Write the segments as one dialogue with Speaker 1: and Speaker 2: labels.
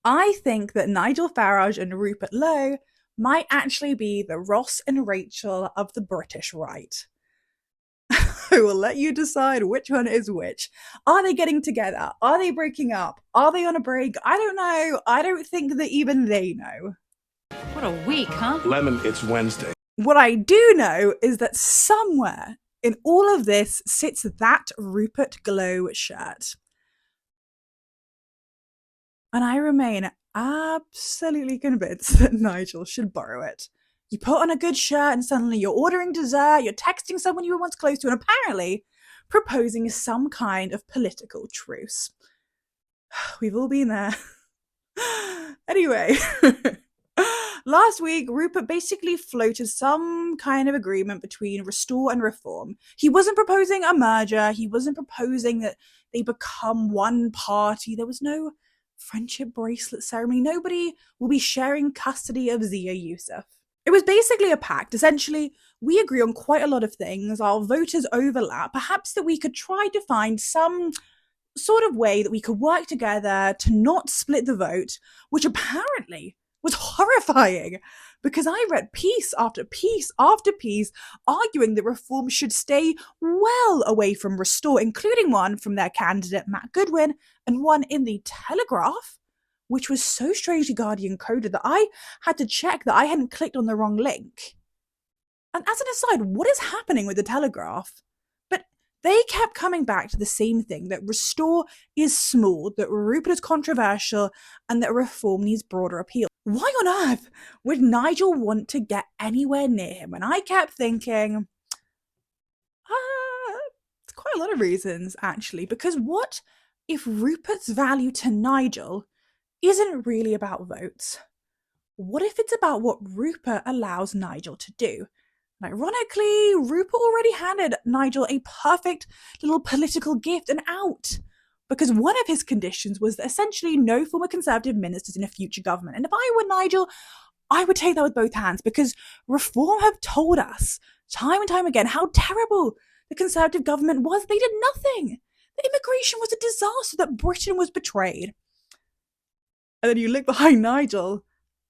Speaker 1: I think that Nigel Farage and Rupert Lowe might actually be the Ross and Rachel of the British right. I will let you decide which one is which. Are they getting together? Are they breaking up? Are they on a break? I don't know. I don't think that even they know.
Speaker 2: What a week, huh?
Speaker 3: Lemon, it's Wednesday.
Speaker 1: What I do know is that somewhere in all of this sits that Rupert Glowe shirt. And I remain absolutely convinced that Nigel should borrow it. You put on a good shirt and suddenly you're ordering dessert, you're texting someone you were once close to, and apparently proposing some kind of political truce. We've all been there. Anyway, last week, Rupert basically floated some kind of agreement between Restore and Reform. He wasn't proposing a merger, he wasn't proposing that they become one party, there was no friendship bracelet ceremony, nobody will be sharing custody of Zia Youssef. It was basically a pact. Essentially, we agree on quite a lot of things, our voters overlap, perhaps that we could try to find some sort of way that we could work together to not split the vote, which apparently was horrifying, because I read piece after piece after piece arguing that Reform should stay well away from Restore, including one from their candidate Matt Goodwin and one in the Telegraph, which was so strangely Guardian coded that I had to check that I hadn't clicked on the wrong link. And as an aside, what is happening with the Telegraph? But they kept coming back to the same thing, that Restore is small, that Rupert is controversial, and that Reform needs broader appeal. Why on earth would Nigel want to get anywhere near him? And I kept thinking, it's quite a lot of reasons, actually, because what if Rupert's value to Nigel isn't really about votes? What if it's about what Rupert allows Nigel to do? And ironically, Rupert already handed Nigel a perfect little political gift and out, because one of his conditions was that essentially no former Conservative ministers in a future government. And if I were Nigel, I would take that with both hands, because Reform have told us time and time again how terrible the Conservative government was. They did nothing. The immigration was a disaster, that Britain was betrayed. And then you look behind Nigel,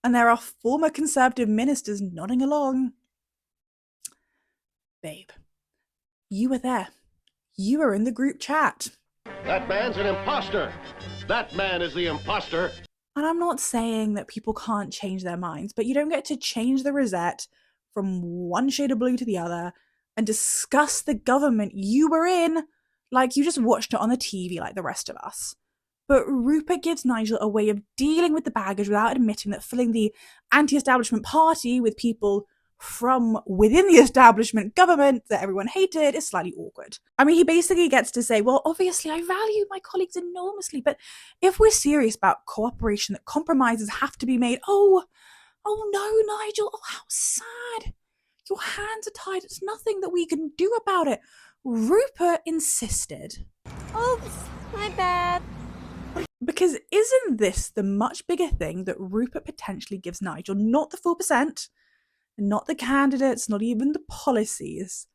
Speaker 1: and there are former Conservative ministers nodding along. Babe, you were there. You were in the group chat.
Speaker 4: That man's an imposter. That man is the imposter.
Speaker 1: And I'm not saying that people can't change their minds, but you don't get to change the rosette from one shade of blue to the other and discuss the government you were in like you just watched it on the TV like the rest of us. But Rupert gives Nigel a way of dealing with the baggage without admitting that filling the anti-establishment party with people from within the establishment government that everyone hated is slightly awkward. I mean, he basically gets to say, well, obviously I value my colleagues enormously, but if we're serious about cooperation, that compromises have to be made. Oh no, Nigel, oh, how sad. Your hands are tied. It's nothing that we can do about it. Rupert insisted.
Speaker 5: Oops, my bad.
Speaker 1: Because isn't this the much bigger thing that Rupert potentially gives Nigel? Not the 4%, not the candidates, not even the policies.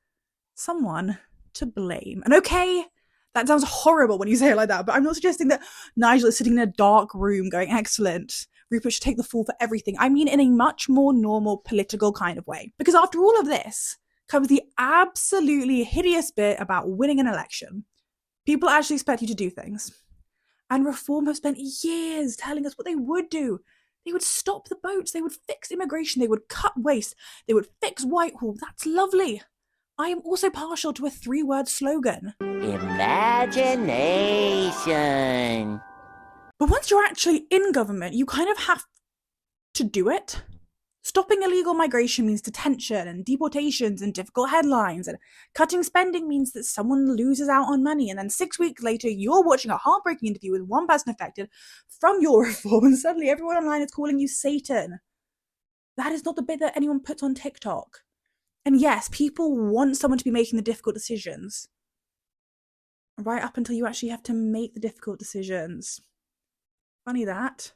Speaker 1: Someone to blame. And okay, that sounds horrible when you say it like that, but I'm not suggesting that Nigel is sitting in a dark room going, excellent, Rupert should take the fall for everything. I mean in a much more normal political kind of way. Because after all of this comes the absolutely hideous bit about winning an election. People actually expect you to do things. And Reform have spent years telling us what they would do. They would stop the boats, they would fix immigration, they would cut waste, they would fix Whitehall. That's lovely. I am also partial to a 3-word slogan.
Speaker 5: Imagination.
Speaker 1: But once you're actually in government, you kind of have to do it. Stopping illegal migration means detention and deportations and difficult headlines, and cutting spending means that someone loses out on money, and then 6 weeks later you're watching a heartbreaking interview with one person affected from your reform, and suddenly everyone online is calling you Satan. That is not the bit that anyone puts on TikTok. And yes, people want someone to be making the difficult decisions. Right up until you actually have to make the difficult decisions. Funny that.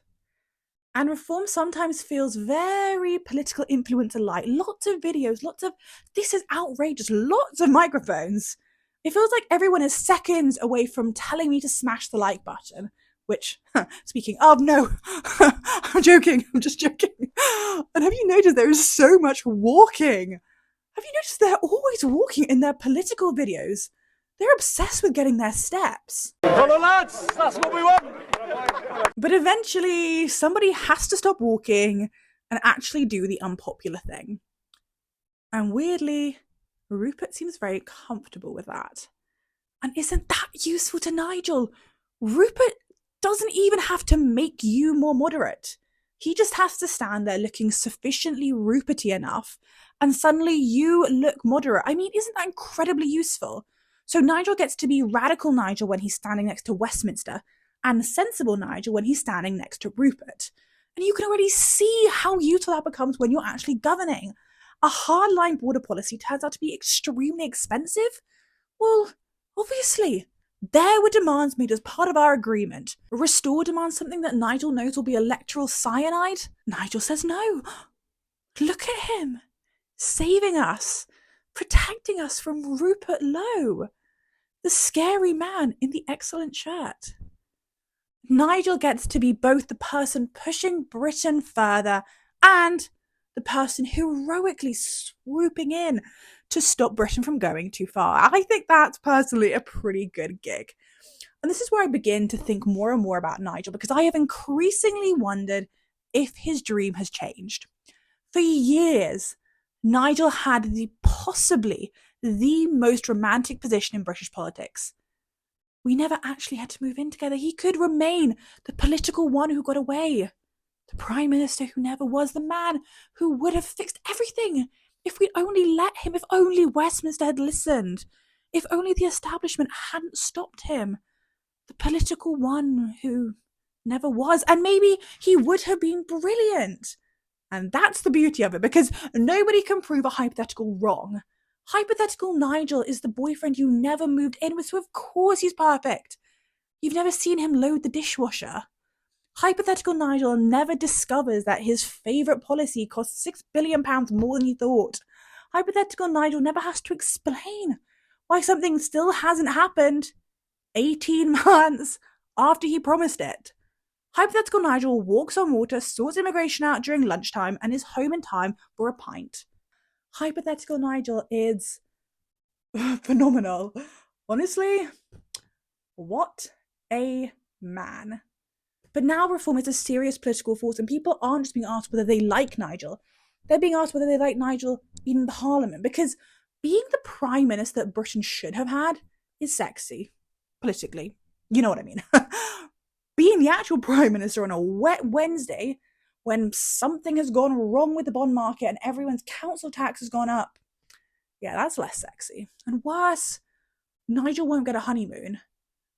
Speaker 1: And Reform sometimes feels very political influencer-like. Lots of videos, lots of, this is outrageous, lots of microphones. It feels like everyone is seconds away from telling me to smash the like button. Which, speaking of, no, I'm joking. I'm just joking. And have you noticed there is so much walking? Have you noticed they're always walking in their political videos? They're obsessed with getting their steps.
Speaker 3: Follow, lads! That's what we want!
Speaker 1: But eventually, somebody has to stop walking and actually do the unpopular thing. And weirdly, Rupert seems very comfortable with that. And isn't that useful to Nigel? Rupert doesn't even have to make you more moderate. He just has to stand there looking sufficiently Ruperty enough, and suddenly you look moderate. I mean, isn't that incredibly useful? So Nigel gets to be radical Nigel when he's standing next to Westminster, and sensible Nigel when he's standing next to Rupert. And you can already see how useful that becomes when you're actually governing. A hardline border policy turns out to be extremely expensive? Well, obviously. There were demands made as part of our agreement. Restore demands something that Nigel knows will be electoral cyanide? Nigel says no. Look at him. Saving us. Protecting us from Rupert Lowe. The scary man in the excellent shirt. Nigel gets to be both the person pushing Britain further and the person heroically swooping in to stop Britain from going too far. I think that's personally a pretty good gig. And this is where I begin to think more and more about Nigel, because I have increasingly wondered if his dream has changed. For years, Nigel had possibly the most romantic position in British politics. We never actually had to move in together. He could remain the political one who got away. The Prime Minister who never was, the man who would have fixed everything if we'd only let him, if only Westminster had listened, if only the establishment hadn't stopped him. The political one who never was, and maybe he would have been brilliant. And that's the beauty of it, because nobody can prove a hypothetical wrong. Hypothetical Nigel is the boyfriend you never moved in with, so of course he's perfect. You've never seen him load the dishwasher. Hypothetical Nigel never discovers that his favourite policy costs £6 billion more than he thought. Hypothetical Nigel never has to explain why something still hasn't happened 18 months after he promised it. Hypothetical Nigel walks on water, sorts immigration out during lunchtime, and is home in time for a pint. Hypothetical Nigel is phenomenal. Honestly, what a man. But now reform is a serious political force, and people aren't just being asked whether they like Nigel. They're being asked whether they like Nigel in Parliament, because being the Prime Minister that Britain should have had is sexy, politically. You know what I mean. Being the actual Prime Minister on a wet Wednesday, when something has gone wrong with the bond market and everyone's council tax has gone up, yeah, that's less sexy. And worse, Nigel won't get a honeymoon.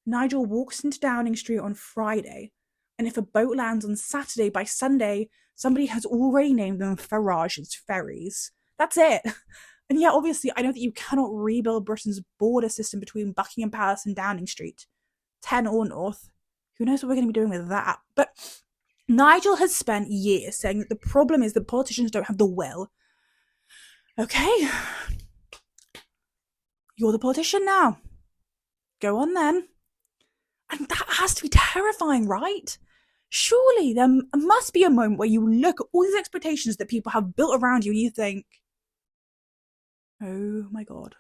Speaker 1: Nigel walks into Downing Street on Friday, and if a boat lands on Saturday, by Sunday, somebody has already named them Farage's Ferries. That's it. And yeah, obviously, I know that you cannot rebuild Britain's border system between Buckingham Palace and Downing Street, 10 or north. Who knows what we're going to be doing with that? But Nigel has spent years saying that the problem is that politicians don't have the will. Okay. You're the politician now. Go on then. And that has to be terrifying, right? Surely there must be a moment where you look at all these expectations that people have built around you and you think, oh my God.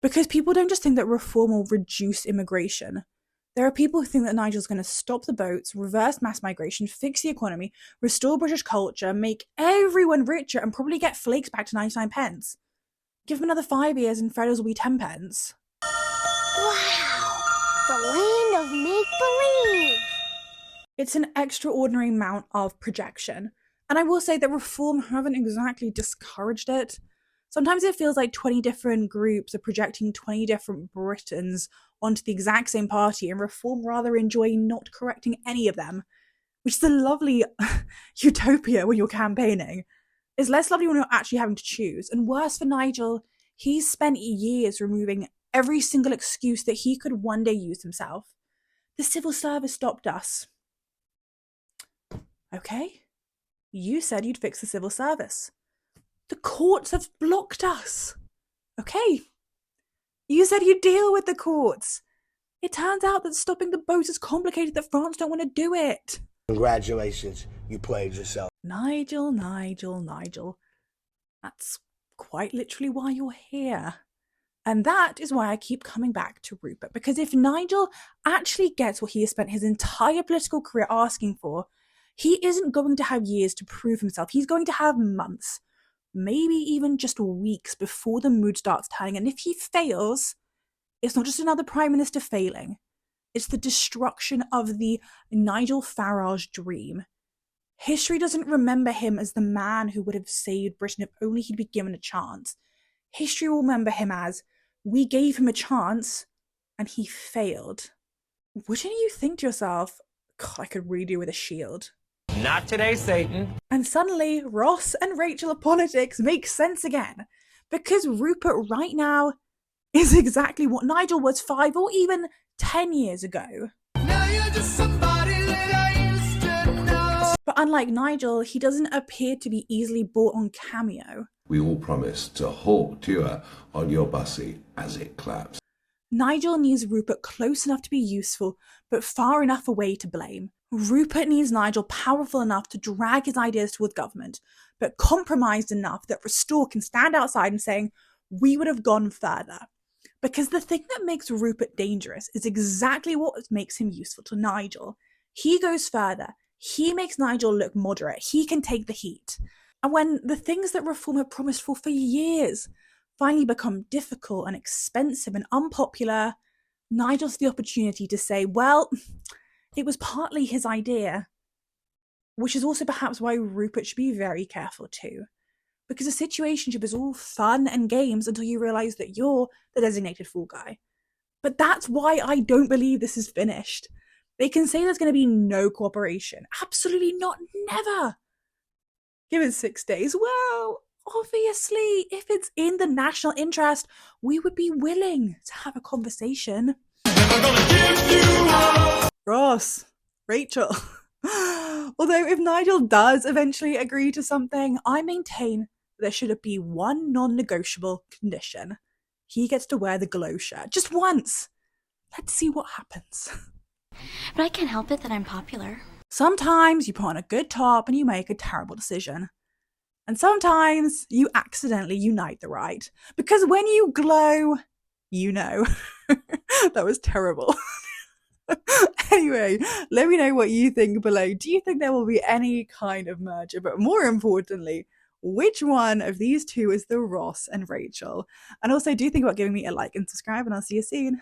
Speaker 1: Because people don't just think that reform will reduce immigration. There are people who think that Nigel's going to stop the boats, reverse mass migration, fix the economy, restore British culture, make everyone richer, and probably get flakes back to 99 pence. Give him another 5 years and Freddos will be 10 pence.
Speaker 5: Wow! The land of make-believe!
Speaker 1: It's an extraordinary amount of projection. And I will say that reform haven't exactly discouraged it. Sometimes it feels like 20 different groups are projecting 20 different Britons onto the exact same party, and reform rather enjoy not correcting any of them, which is a lovely utopia when you're campaigning. It's less lovely when you're actually having to choose. And worse for Nigel, he's spent years removing every single excuse that he could one day use himself. The civil service stopped us. Okay, you said you'd fix the civil service. The courts have blocked us. Okay, you said you'd deal with the courts. It turns out that stopping the boats is complicated, that France don't want to do it.
Speaker 6: Congratulations, you played yourself.
Speaker 1: Nigel, Nigel, Nigel. That's quite literally why you're here. And that is why I keep coming back to Rupert, because if Nigel actually gets what he has spent his entire political career asking for, he isn't going to have years to prove himself. He's going to have months, maybe even just weeks before the mood starts turning. And if he fails, it's not just another prime minister failing. It's the destruction of the Nigel Farage dream. History doesn't remember him as the man who would have saved Britain if only he'd been given a chance. History will remember him as, we gave him a chance and he failed. Wouldn't you think to yourself, God, I could really do with a shield?
Speaker 3: Not today, Satan.
Speaker 1: And suddenly, Ross and Rachel of politics make sense again. Because Rupert right now is exactly what Nigel was 5 or even 10 years ago.
Speaker 3: Now you're just somebody that I used to know.
Speaker 1: But unlike Nigel, he doesn't appear to be easily bought on Cameo.
Speaker 7: We all promise to hawk tour on your bussy as it claps.
Speaker 1: Nigel needs Rupert close enough to be useful, but far enough away to blame. Rupert needs Nigel powerful enough to drag his ideas towards government, but compromised enough that Restore can stand outside and saying, we would have gone further. Because the thing that makes Rupert dangerous is exactly what makes him useful to Nigel. He goes further. He makes Nigel look moderate. He can take the heat. And when the things that Reform had promised for years finally become difficult and expensive and unpopular, Nigel's the opportunity to say, well, it was partly his idea. Which is also perhaps why Rupert should be very careful too. Because a situationship is all fun and games until you realise that you're the designated fool guy. But that's why I don't believe this is finished. They can say there's going to be no cooperation. Absolutely not, never. Give it 6 days. Well, obviously, if it's in the national interest, we would be willing to have a conversation. Ross, Rachel. Although if Nigel does eventually agree to something, I maintain there should be one non-negotiable condition. He gets to wear the Glowe shirt. Just once. Let's see what happens.
Speaker 5: But I can't help it that I'm popular.
Speaker 1: Sometimes you put on a good top and you make a terrible decision. And sometimes you accidentally unite the right. Because when you glow, you know. That was terrible. Anyway, let me know what you think below. Do you think there will be any kind of merger? But more importantly, which one of these two is the Ross and Rachel? And also, do think about giving me a like and subscribe, and I'll see you soon.